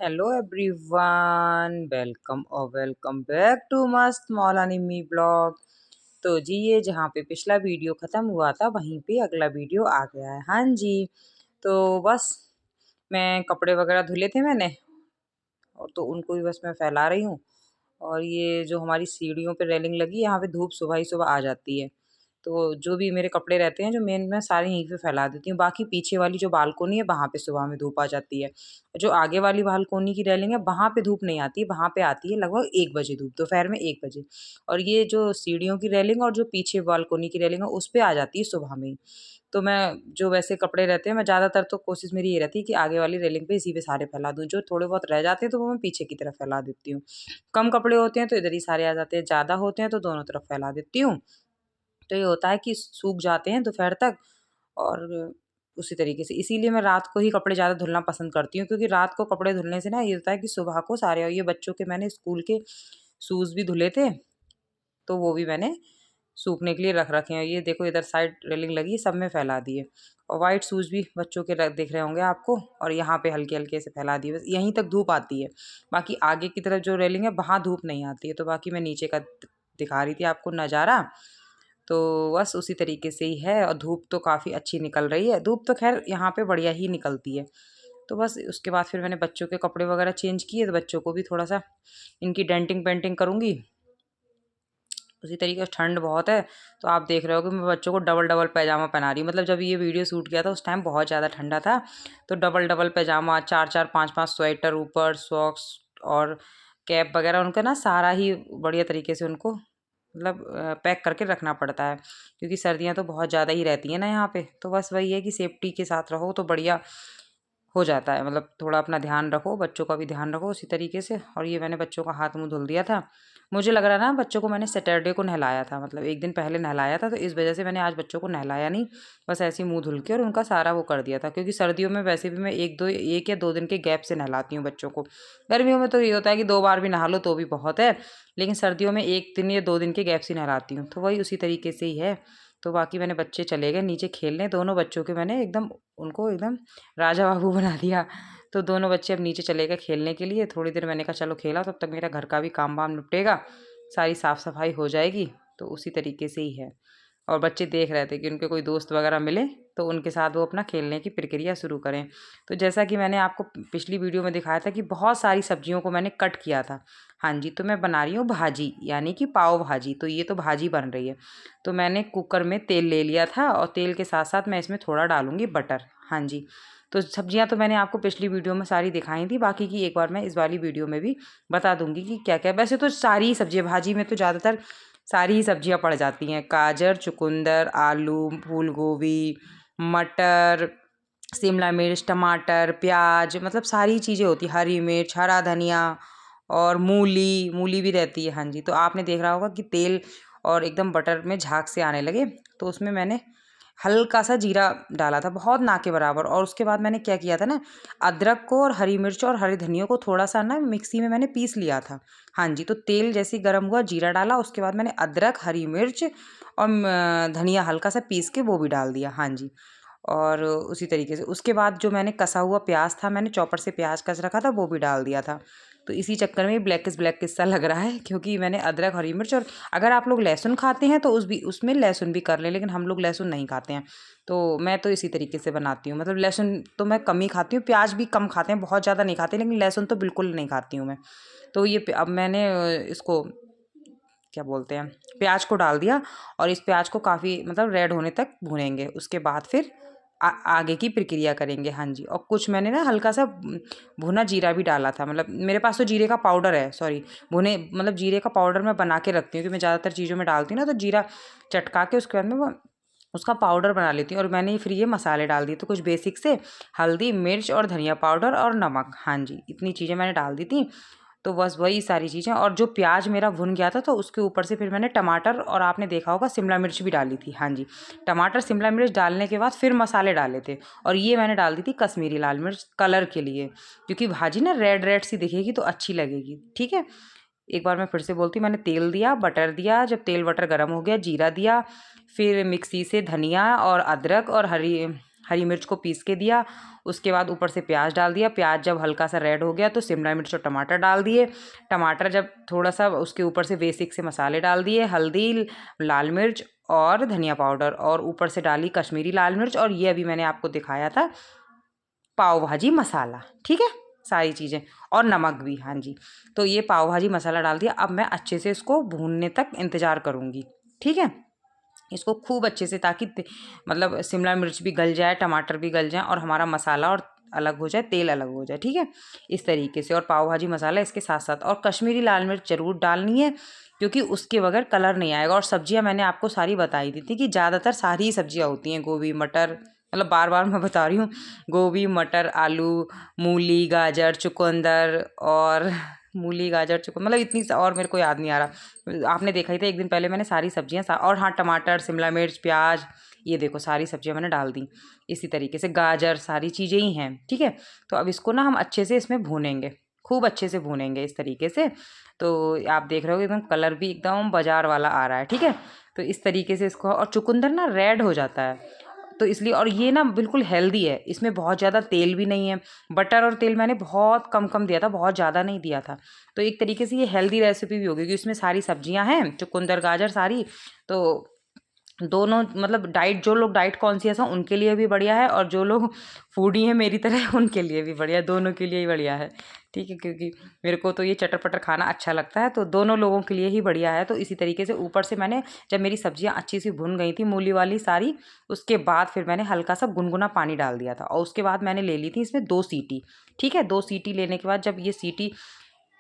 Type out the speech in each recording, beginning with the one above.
Hello everyone, welcome back to मस्त मौलानी मी blog. तो जी ये जहाँ पे पिछला वीडियो ख़त्म हुआ था वहीं पे अगला वीडियो आ गया है। हाँ जी। तो बस मैं कपड़े वगैरह धुले थे मैंने, और तो उनको भी बस मैं फैला रही हूँ। और ये जो हमारी सीढ़ियों पे रेलिंग लगी है, यहाँ पे धूप सुबह ही सुबह आ जाती है। तो जो भी मेरे कपड़े रहते हैं जो मेन, मैं सारे यहीं पे फैला देती हूँ। बाकी पीछे वाली जो बालकोनी है वहाँ पे सुबह में धूप आ जाती है। जो आगे वाली बालकोनी की रेलिंग है वहाँ पे धूप नहीं आती है, वहाँ पे आती है लगभग 1 बजे धूप, दोपहर में 1 बजे। और ये जो सीढ़ियों की रेलिंग और जो पीछे बालकोनी की रेलिंग है उस पे आ जाती है सुबह में ही। तो मैं जो वैसे कपड़े रहते हैं, मैं ज़्यादातर तो कोशिश मेरी ये रहती है कि आगे वाली रेलिंग पे इसी पे सारे फैला दूँ। जो थोड़े बहुत रह जाते हैं तो वो मैं पीछे की तरफ फैला देती हूँ। कम कपड़े होते हैं तो इधर ही सारे आ जाते हैं, ज़्यादा होते हैं तो दोनों तरफ फैला देती हूँ। तो ये होता है कि सूख जाते हैं दोपहर तक। और उसी तरीके से इसीलिए मैं रात को ही कपड़े ज़्यादा धुलना पसंद करती हूँ, क्योंकि रात को कपड़े धुलने से ना ये होता है कि सुबह को सारे, और ये बच्चों के मैंने स्कूल के शूज़ भी धुले थे, तो वो भी मैंने सूखने के लिए रख रखे हैं। ये देखो इधर साइड रेलिंग लगी है, सब में फैला दिए। और वाइट शूज़ भी बच्चों के दिख रहे होंगे आपको, और यहाँ पे हल्के हल्के से फैला दिए, बस यहीं तक धूप आती है। बाकी आगे की तरफ जो रेलिंग है वहाँ धूप नहीं आती है। तो बाकी मैं नीचे का दिखा रही थी आपको नज़ारा। तो बस उसी तरीके से ही है, और धूप तो काफ़ी अच्छी निकल रही है। धूप तो खैर यहाँ पे बढ़िया ही निकलती है। तो बस उसके बाद फिर मैंने बच्चों के कपड़े वगैरह चेंज किए, तो बच्चों को भी थोड़ा सा इनकी डेंटिंग पेंटिंग करूँगी। उसी तरीके से ठंड बहुत है, तो आप देख रहे हो कि मैं बच्चों को डबल डबल पैजामा पहना रही हूँ। मतलब जब ये वीडियो शूट किया था उस टाइम बहुत ज़्यादा ठंडा था, तो डबल डबल पैजामा, चार चार पाँच पाँच स्वेटर ऊपर, सॉक्स और कैप वगैरह, उनका ना सारा ही बढ़िया तरीके से उनको मतलब पैक करके रखना पड़ता है, क्योंकि सर्दियाँ तो बहुत ज़्यादा ही रहती हैं ना यहाँ पे। तो बस वही है कि सेफ्टी के साथ रहो तो बढ़िया हो जाता है। मतलब थोड़ा अपना ध्यान रखो, बच्चों का भी ध्यान रखो उसी तरीके से। और ये मैंने बच्चों का हाथ मुँह धुल दिया था। मुझे लग रहा ना बच्चों को मैंने सैटरडे को नहलाया था, मतलब एक दिन पहले नहलाया था, तो इस वजह से मैंने आज बच्चों को नहलाया नहीं। बस ऐसे ही मुँह धुल के और उनका सारा वो कर दिया था, क्योंकि सर्दियों में वैसे भी मैं 1 या 2 दिन के गैप से नहलाती हूँ बच्चों को। गर्मियों में तो ये होता है कि 2 बार भी नहा लो तो भी बहुत है, लेकिन सर्दियों में 1 दिन या 2 दिन के गैप से नहलाती हूँ। तो वही उसी तरीके से ही है। तो बाकी मैंने बच्चे चले गए नीचे खेलने, दोनों बच्चों के मैंने एकदम उनको एकदम राजा बाबू बना दिया। तो दोनों बच्चे अब नीचे चले गए खेलने के लिए। थोड़ी देर मैंने कहा चलो खेला, तब तक मेरा घर का भी काम वाम निपटेगा, सारी साफ़ सफाई हो जाएगी। तो उसी तरीके से ही है। और बच्चे देख रहे थे कि उनके कोई दोस्त वगैरह मिले तो उनके साथ वो अपना खेलने की प्रक्रिया शुरू करें। तो जैसा कि मैंने आपको पिछली वीडियो में दिखाया था कि बहुत सारी सब्जियों को मैंने कट किया था। हाँ जी, तो मैं बना रही हूँ भाजी, यानी कि पाव भाजी। तो ये तो भाजी बन रही है। तो मैंने कुकर में तेल ले लिया था, और तेल के साथ साथ मैं इसमें थोड़ा डालूँगी बटर। हाँ जी। तो सब्जियां तो मैंने आपको पिछली वीडियो में सारी दिखाई थी, बाकी की एक बार मैं इस वाली वीडियो में भी बता दूंगी कि क्या क्या। वैसे तो सारी ही सब्जियां, भाजी में तो ज़्यादातर सारी ही सब्जियां पड़ जाती हैं। गाजर, चुकंदर, आलू, फूल गोभी, मटर, शिमला मिर्च, टमाटर, प्याज, मतलब सारी चीज़ें होती हैं। हरी मिर्च, हरा धनिया और मूली, मूली भी रहती है। हाँ जी। तो आपने देख रहा होगा कि तेल और एकदम बटर में झाग से आने लगे, तो उसमें मैंने हल्का सा जीरा डाला था, बहुत ना के बराबर। और उसके बाद मैंने क्या किया था ना, अदरक को और हरी मिर्च और हरे धनिया को थोड़ा सा ना मिक्सी में मैंने पीस लिया था। हाँ जी। तो तेल जैसे ही गर्म हुआ, जीरा डाला, उसके बाद मैंने अदरक, हरी मिर्च और धनिया हल्का सा पीस के वो भी डाल दिया। हाँ जी। और उसी तरीके से उसके बाद जो मैंने कसा हुआ प्याज था, मैंने चॉपर से प्याज कस रखा था, वो भी डाल दिया था। तो इसी चक्कर में ब्लैकिश ब्लैकिश सा लग रहा है, क्योंकि मैंने अदरक, हरी मिर्च, और अगर आप लोग लहसुन खाते हैं तो उसमें लहसुन भी कर लें, लेकिन हम लोग लहसुन नहीं खाते हैं। तो मैं तो इसी तरीके से बनाती हूँ। मतलब लहसुन तो मैं कम ही खाती हूँ, प्याज भी कम खाते हैं, बहुत ज़्यादा नहीं खाते, लेकिन लहसुन तो बिल्कुल नहीं खाती हूँ मैं। तो ये अब मैंने इसको क्या बोलते हैं, प्याज को डाल दिया, और इस प्याज को काफ़ी मतलब रेड होने तक भूनेंगे। उसके बाद फिर आगे की प्रक्रिया करेंगे। हाँ जी। और कुछ मैंने ना हल्का सा भुना जीरा भी डाला था। मतलब मेरे पास तो जीरे का पाउडर है, सॉरी, भुने मतलब जीरे का पाउडर मैं बना के रखती हूँ, कि मैं ज़्यादातर चीज़ों में डालती हूँ ना, तो जीरा चटका के उसके बाद में वो उसका पाउडर बना लेती हूँ। और मैंने फिर ये मसाले डाल दिए, तो कुछ बेसिक से हल्दी, मिर्च और धनिया पाउडर और नमक। हाँ जी, इतनी चीज़ें मैंने डाल दी थी। तो बस वही सारी चीज़ें, और जो प्याज मेरा भुन गया था तो उसके ऊपर से फिर मैंने टमाटर, और आपने देखा होगा शिमला मिर्च भी डाली थी। हाँ जी। टमाटर, शिमला मिर्च डालने के बाद फिर मसाले डाले थे, और ये मैंने डाल दी थी कश्मीरी लाल मिर्च कलर के लिए, क्योंकि भाजी ना रेड रेड सी दिखेगी तो अच्छी लगेगी। ठीक है। एक बार मैं फिर से बोलती हूँ, मैंने तेल दिया, बटर दिया, जब तेल बटर गर्म हो गया जीरा दिया, फिर मिक्सी से धनिया और अदरक और हरी मिर्च को पीस के दिया। उसके बाद ऊपर से प्याज डाल दिया। प्याज जब हल्का सा रेड हो गया तो शिमला मिर्च और टमाटर डाल दिए। टमाटर जब थोड़ा सा, उसके ऊपर से बेसिक से मसाले डाल दिए, हल्दी, लाल मिर्च और धनिया पाउडर, और ऊपर से डाली कश्मीरी लाल मिर्च, और ये अभी मैंने आपको दिखाया था पाव भाजी मसाला। ठीक है, सारी चीज़ें, और नमक भी। हाँ जी, तो ये पाव भाजी मसाला डाल दिया। अब मैं अच्छे से इसको भूनने तक इंतज़ार करूँगी। ठीक है, इसको खूब अच्छे से, ताकि मतलब शिमला मिर्च भी गल जाए, टमाटर भी गल जाए, और हमारा मसाला और अलग हो जाए, तेल अलग हो जाए। ठीक है, इस तरीके से। और पाव भाजी मसाला इसके साथ साथ, और कश्मीरी लाल मिर्च ज़रूर डालनी है, क्योंकि उसके बगैर कलर नहीं आएगा। और सब्जियां मैंने आपको सारी बताई दी थी कि ज़्यादातर सारी ही सब्जियां होती हैं, गोभी, मटर, मतलब बार बार मैं बता रही हूँ, गोभी, मटर, आलू, मूली, गाजर, चुकंदर, और मूली, गाजर, चुकंदर, मतलब इतनी, और मेरे को याद नहीं आ रहा। आपने देखा ही था एक दिन पहले मैंने सारी सब्जियां, और हाँ, टमाटर, शिमला मिर्च, प्याज, ये देखो सारी सब्जियां मैंने डाल दी। इसी तरीके से गाजर, सारी चीज़ें ही हैं। ठीक है, तो अब इसको ना हम अच्छे से इसमें भूनेंगे, खूब अच्छे से भूनेंगे इस तरीके से। तो आप देख रहे हो एकदम कलर भी एकदम बाजार वाला आ रहा है। ठीक है, तो इस तरीके से इसको, और चुकंदर ना रेड हो जाता है, तो इसलिए, और ये ना बिल्कुल हेल्दी है, इसमें बहुत ज़्यादा तेल भी नहीं है। बटर और तेल मैंने बहुत कम कम दिया था, बहुत ज़्यादा नहीं दिया था। तो एक तरीके से ये हेल्दी रेसिपी भी होगी, क्योंकि इसमें सारी सब्जियां हैं, चुकंदर, गाजर, सारी। तो दोनों, मतलब डाइट, जो लोग डाइट कॉन्शियस हैं उनके लिए भी बढ़िया है, और जो लोग फूडी हैं मेरी तरह उनके लिए भी बढ़िया है, दोनों के लिए ही बढ़िया है। ठीक है, क्योंकि मेरे को तो ये चटर पटर खाना अच्छा लगता है, तो दोनों लोगों के लिए ही बढ़िया है। तो इसी तरीके से ऊपर से मैंने, जब मेरी सब्जियां अच्छी सी भुन गई थी, मूली वाली सारी, उसके बाद फिर मैंने हल्का सा गुनगुना पानी डाल दिया था, और उसके बाद मैंने ले ली थी इसमें 2 सीटी। ठीक है, 2 सीटी लेने के बाद जब ये सीटी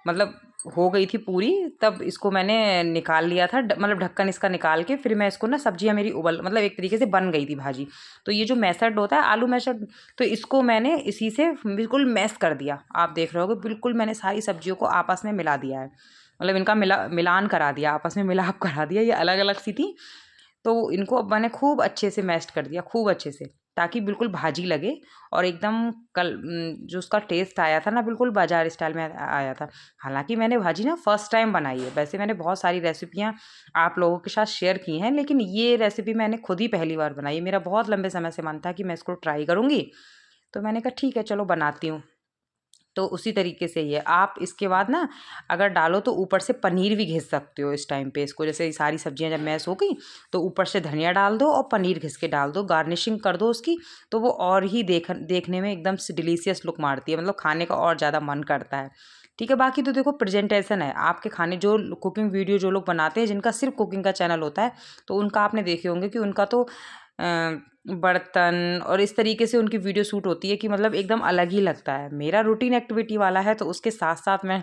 मतलब हो गई थी पूरी, तब इसको मैंने निकाल लिया था, मतलब ढक्कन इसका निकाल के, फिर मैं इसको ना, सब्जियां मेरी उबल, मतलब एक तरीके से बन गई थी भाजी। तो ये जो मैशर्ड होता है, आलू मैशर्ड, तो इसको मैंने इसी से बिल्कुल मैश कर दिया। आप देख रहे होगे, बिल्कुल मैंने सारी सब्जियों को आपस में मिला दिया है, मतलब इनका मिलान करा दिया, आपस में मिलाप करा दिया। ये अलग अलग सी थी, तो इनको अब मैंने खूब अच्छे से मैश कर दिया, खूब अच्छे से, ताकि बिल्कुल भाजी लगे, और एकदम जो उसका टेस्ट आया था ना, बिल्कुल बाजार स्टाइल में आया था। हालांकि मैंने भाजी ना फर्स्ट टाइम बनाई है, वैसे मैंने बहुत सारी रेसिपियाँ आप लोगों के साथ शेयर की हैं, लेकिन ये रेसिपी मैंने खुद ही पहली बार बनाई है। मेरा बहुत लंबे समय से मन था कि मैं इसको ट्राई करूँगी, तो मैंने कहा ठीक है चलो बनाती हूँ। तो उसी तरीके से ही है। आप इसके बाद ना, अगर डालो तो ऊपर से पनीर भी घिस सकते हो इस टाइम पे इसको, जैसे ये सारी सब्जियां जब मैश हो गई, तो ऊपर से धनिया डाल दो और पनीर घिस के डाल दो, गार्निशिंग कर दो उसकी, तो वो और ही देखने में एकदम से डिलीशियस लुक मारती है, मतलब खाने का और ज़्यादा मन करता है। ठीक है, बाकी तो देखो प्रेजेंटेशन है आपके खाने, जो कुकिंग वीडियो जो लोग बनाते हैं, जिनका सिर्फ कुकिंग का चैनल होता है, तो उनका आपने देखे होंगे कि उनका तो बर्तन और इस तरीके से उनकी वीडियो शूट होती है कि मतलब एकदम अलग ही लगता है। मेरा रूटीन एक्टिविटी वाला है, तो उसके साथ साथ मैं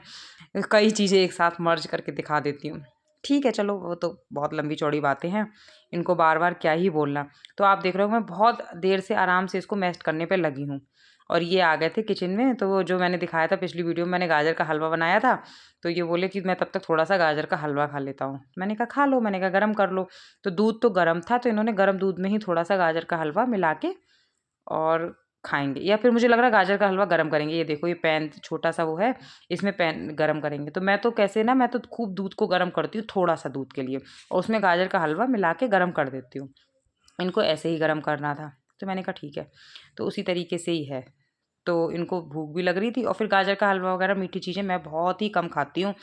कई चीज़ें एक साथ मर्ज करके दिखा देती हूँ। ठीक है, चलो वो तो बहुत लंबी चौड़ी बातें हैं, इनको बार बार क्या ही बोलना। तो आप देख रहे हो मैं बहुत देर से आराम से इसको मैश करने पे लगी हूँ, और ये आ गए थे किचन में। तो वो जो मैंने दिखाया था पिछली वीडियो में, मैंने गाजर का हलवा बनाया था, तो ये बोले कि मैं तब तक थोड़ा सा गाजर का हलवा खा लेता हूँ। मैंने कहा खा लो, मैंने कहा गरम कर लो। तो दूध तो गर्म था, तो इन्होंने गर्म दूध में ही थोड़ा सा गाजर का हलवा मिला के और खाएंगे, या फिर मुझे लग रहा है गाजर का हलवा गरम करेंगे। ये देखो, ये पैन छोटा सा वो है, इसमें पैन गरम करेंगे। तो मैं तो कैसे ना, मैं तो खूब दूध को गरम करती हूँ, थोड़ा सा दूध के लिए, और उसमें गाजर का हलवा मिला के गरम कर देती हूँ। इनको ऐसे ही गरम करना था, तो मैंने कहा ठीक है, तो उसी तरीके से ही है। तो इनको भूख भी लग रही थी, और फिर गाजर का हलवा वगैरह मीठी चीज़ें मैं बहुत ही कम खाती हूँ।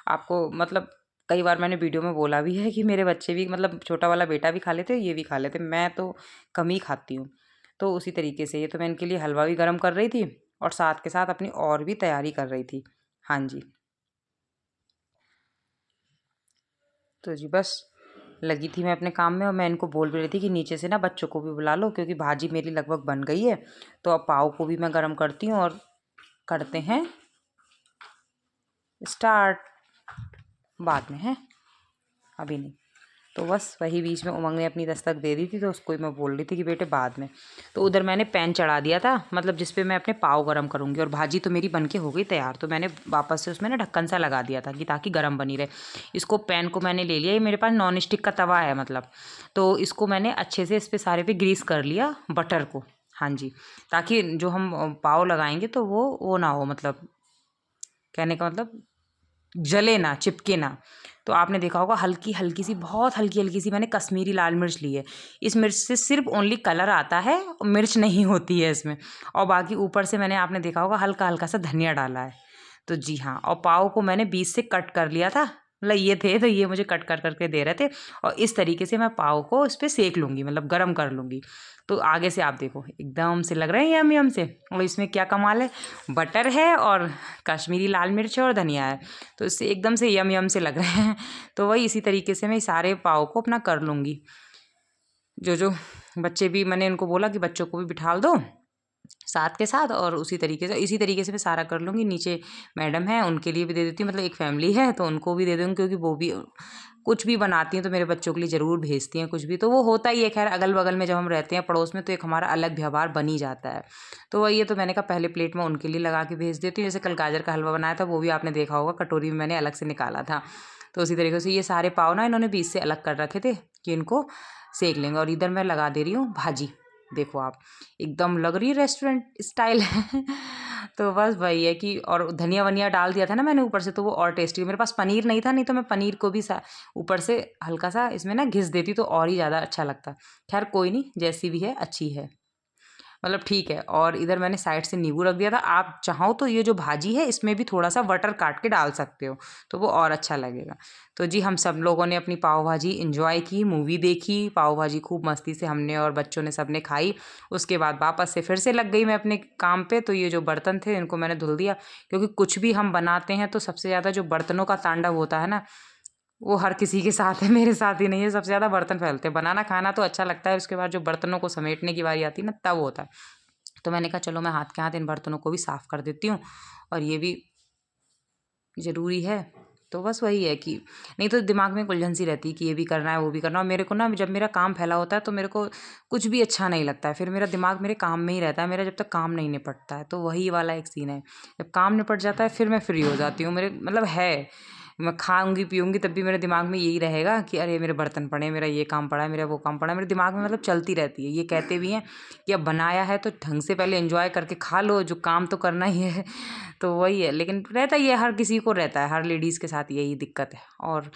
आपको मतलब कई बार मैंने वीडियो में बोला भी है कि मेरे बच्चे भी, मतलब छोटा वाला बेटा भी खा लेते, ये भी खा लेते, मैं तो कम ही खाती हूँ। तो उसी तरीके से ये, तो मैं इनके लिए हलवा भी गर्म कर रही थी, और साथ के साथ अपनी और भी तैयारी कर रही थी। हाँ जी, तो जी बस लगी थी मैं अपने काम में, और मैं इनको बोल भी रही थी कि नीचे से ना बच्चों को भी बुला लो, क्योंकि भाजी मेरी लगभग बन गई है। तो अब पाव को भी मैं गर्म करती हूँ, और करते हैं स्टार्ट, बाद में है, अभी नहीं। तो बस वही बीच में उमंग ने अपनी दस्तक दे दी थी, तो उसको ही मैं बोल रही थी कि बेटे बाद में। तो उधर मैंने पैन चढ़ा दिया था, मतलब जिस पे मैं अपने पाव गरम करूँगी, और भाजी तो मेरी बनके हो गई तैयार। तो मैंने वापस से उसमें ना ढक्कन सा लगा दिया था कि ताकि गर्म बनी रहे। इसको पैन को मैंने ले लिया, ये मेरे पास नॉन स्टिक का तवा है मतलब, तो इसको मैंने अच्छे से इस पर सारे पे ग्रीस कर लिया बटर को। हाँ जी, ताकि जो हम पाव लगाएंगे तो वो ना हो, मतलब कहने का मतलब जले ना, चिपके ना। तो आपने देखा होगा हल्की हल्की सी, बहुत हल्की हल्की सी मैंने कश्मीरी लाल मिर्च ली है। इस मिर्च से सिर्फ ओनली कलर आता है, मिर्च नहीं होती है इसमें। और बाकी ऊपर से मैंने, आपने देखा होगा, हल्का हल्का सा धनिया डाला है। तो जी हाँ, और पाव को मैंने बीच से कट कर लिया था, मतलब ये थे तो ये मुझे कट कर करके दे रहे थे। और इस तरीके से मैं पाव को इस पर सेक लूँगी, मतलब गर्म कर लूँगी। तो आगे से आप देखो एकदम से लग रहे हैं यम यम से। और इसमें क्या कमाल है, बटर है और कश्मीरी लाल मिर्च है और धनिया है, तो इससे एकदम से यम यम से लग रहे हैं। तो वही इसी तरीके से मैं सारे पाव को अपना कर लूँगी। जो बच्चे भी, मैंने उनको बोला कि बच्चों को भी बिठा दो साथ के साथ, और इसी तरीके से मैं सारा कर लूँगी। नीचे मैडम है, उनके लिए भी दे देती हूँ, मतलब एक फैमिली है तो उनको भी दे दूँगी, क्योंकि वो भी कुछ भी बनाती हैं तो मेरे बच्चों के लिए ज़रूर भेजती हैं कुछ भी। तो वो होता ही है, खैर अगल बगल में जब हम रहते हैं पड़ोस में, तो एक हमारा अलग व्यवहार बन ही जाता है। तो वही है, तो मैंने कहा पहले प्लेट में उनके लिए लगा के भेज देती हूँ। जैसे कल गाजर का हलवा बनाया था, वो भी आपने देखा होगा, कटोरी में मैंने अलग से निकाला था। तो उसी तरीके से ये सारे पाव ना इन्होंने बीच से अलग कर रखे थे कि इनको सेक लेंगे। और इधर मैं लगा दे रही हूँ भाजी, देखो आप, एकदम लग रही है रेस्टोरेंट स्टाइल है। तो बस वही है कि, और धनिया वनिया डाल दिया था ना मैंने ऊपर से, तो वो और टेस्टी। मेरे पास पनीर नहीं था, नहीं तो मैं पनीर को भी ऊपर से हल्का सा इसमें ना घिस देती तो और ही ज़्यादा अच्छा लगता। खैर कोई नहीं, जैसी भी है अच्छी है, मतलब ठीक है। और इधर मैंने साइड से नींबू रख दिया था। आप चाहो तो ये जो भाजी है इसमें भी थोड़ा सा बटर काट के डाल सकते हो, तो वो और अच्छा लगेगा। तो जी हम सब लोगों ने अपनी पाव भाजी इंजॉय की, मूवी देखी, पाव भाजी खूब मस्ती से हमने और बच्चों ने सबने खाई। उसके बाद वापस से फिर से लग गई मैं अपने काम पे। तो ये जो बर्तन थे इनको मैंने धुल दिया, क्योंकि कुछ भी हम बनाते हैं तो सबसे ज़्यादा जो बर्तनों का तांडव होता है ना, वो हर किसी के साथ है, मेरे साथ ही नहीं है। सबसे ज़्यादा बर्तन फैलते हैं। बनाना खाना तो अच्छा लगता है, उसके बाद जो बर्तनों को समेटने की बारी आती है ना, तब होता है। तो मैंने कहा चलो मैं हाथ के हाथ इन बर्तनों को भी साफ़ कर देती हूँ, और ये भी ज़रूरी है। तो बस वही है कि, नहीं तो दिमाग में उलझन सी रहती है कि ये भी करना है वो भी करना है। और मेरे को ना, जब मेरा काम फैला होता है तो मेरे को कुछ भी अच्छा नहीं लगता है, फिर मेरा दिमाग मेरे काम में ही रहता है, मेरा जब तक काम नहीं निपटता है। तो वही वाला एक सीन है, जब काम निपट जाता है फिर मैं फ्री हो जाती हूँ। मेरे मतलब है, मैं खाऊंगी पीऊंगी तब भी मेरे दिमाग में यही रहेगा कि अरे मेरे बर्तन पड़े हैं, मेरा ये काम पड़ा है, मेरा वो काम पड़ा है, मेरे दिमाग में मतलब चलती रहती है। ये कहते भी हैं कि अब बनाया है तो ढंग से पहले एंजॉय करके खा लो, जो काम तो करना ही है। तो वही है, लेकिन रहता ही है, हर किसी को रहता है, हर लेडीज़ के साथ यही दिक्कत है। और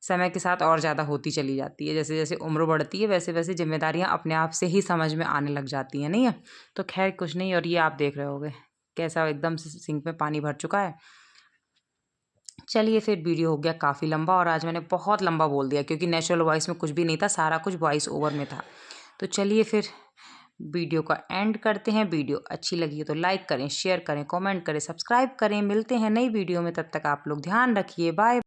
समय के साथ और ज़्यादा होती चली जाती है, जैसे जैसे उम्र बढ़ती है वैसे वैसे जिम्मेदारियाँ अपने आप से ही समझ में आने लग जाती हैं, नहीं है? तो खैर कुछ नहीं। और ये आप देख रहे होगे कैसा एकदम से सिंक में पानी भर चुका है। चलिए फिर, वीडियो हो गया काफ़ी लंबा, और आज मैंने बहुत लंबा बोल दिया क्योंकि नेचुरल वॉइस में कुछ भी नहीं था, सारा कुछ वॉइस ओवर में था। तो चलिए फिर वीडियो का एंड करते हैं। वीडियो अच्छी लगी है तो लाइक करें, शेयर करें, कमेंट करें, सब्सक्राइब करें। मिलते हैं नई वीडियो में, तब तक आप लोग ध्यान रखिए, बाय।